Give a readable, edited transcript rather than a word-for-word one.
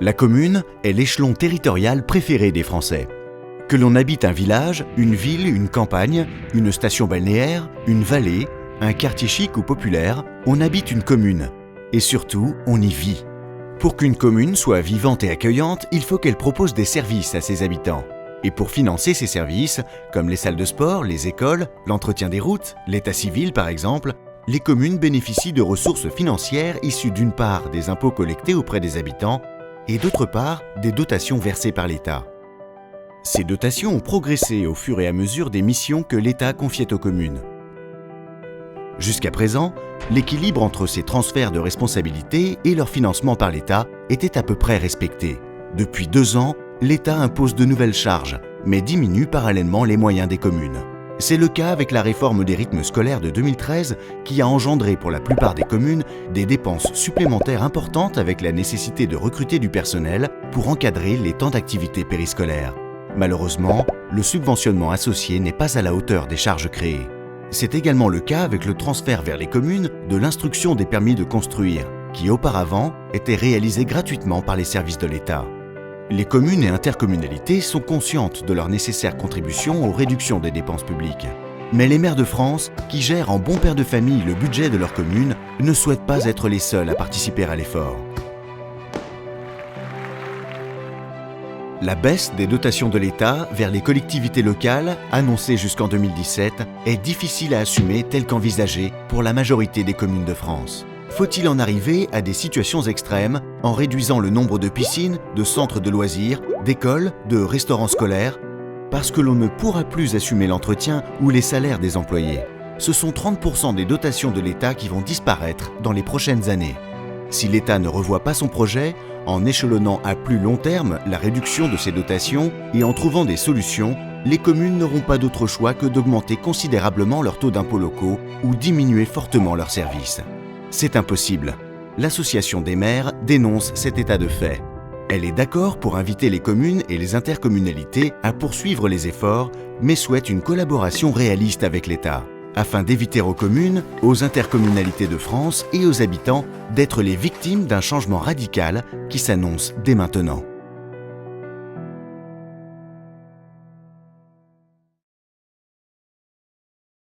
La commune est l'échelon territorial préféré des Français. Que l'on habite un village, une ville, une campagne, une station balnéaire, une vallée, un quartier chic ou populaire, on habite une commune. Et surtout, on y vit. Pour qu'une commune soit vivante et accueillante, il faut qu'elle propose des services à ses habitants. Et pour financer ces services, comme les salles de sport, les écoles, l'entretien des routes, l'état civil par exemple, les communes bénéficient de ressources financières issues d'une part des impôts collectés auprès des habitants et d'autre part des dotations versées par l'État. Ces dotations ont progressé au fur et à mesure des missions que l'État confiait aux communes. Jusqu'à présent, l'équilibre entre ces transferts de responsabilités et leur financement par l'État était à peu près respecté. Depuis 2 ans, l'État impose de nouvelles charges, mais diminue parallèlement les moyens des communes. C'est le cas avec la réforme des rythmes scolaires de 2013 qui a engendré pour la plupart des communes des dépenses supplémentaires importantes avec la nécessité de recruter du personnel pour encadrer les temps d'activité périscolaire. Malheureusement, le subventionnement associé n'est pas à la hauteur des charges créées. C'est également le cas avec le transfert vers les communes de l'instruction des permis de construire, qui auparavant était réalisée gratuitement par les services de l'État. Les communes et intercommunalités sont conscientes de leur nécessaire contribution aux réductions des dépenses publiques. Mais les maires de France, qui gèrent en bon père de famille le budget de leur commune, ne souhaitent pas être les seuls à participer à l'effort. La baisse des dotations de l'État vers les collectivités locales, annoncée jusqu'en 2017, est difficile à assumer telle qu'envisagée pour la majorité des communes de France. Faut-il en arriver à des situations extrêmes en réduisant le nombre de piscines, de centres de loisirs, d'écoles, de restaurants scolaires, parce que l'on ne pourra plus assumer l'entretien ou les salaires des employés? Ce sont 30% des dotations de l'État qui vont disparaître dans les prochaines années. Si l'État ne revoit pas son projet, en échelonnant à plus long terme la réduction de ces dotations et en trouvant des solutions, les communes n'auront pas d'autre choix que d'augmenter considérablement leurs taux d'impôts locaux ou diminuer fortement leurs services. C'est impossible. L'Association des maires dénonce cet état de fait. Elle est d'accord pour inviter les communes et les intercommunalités à poursuivre les efforts, mais souhaite une collaboration réaliste avec l'État, afin d'éviter aux communes, aux intercommunalités de France et aux habitants d'être les victimes d'un changement radical qui s'annonce dès maintenant.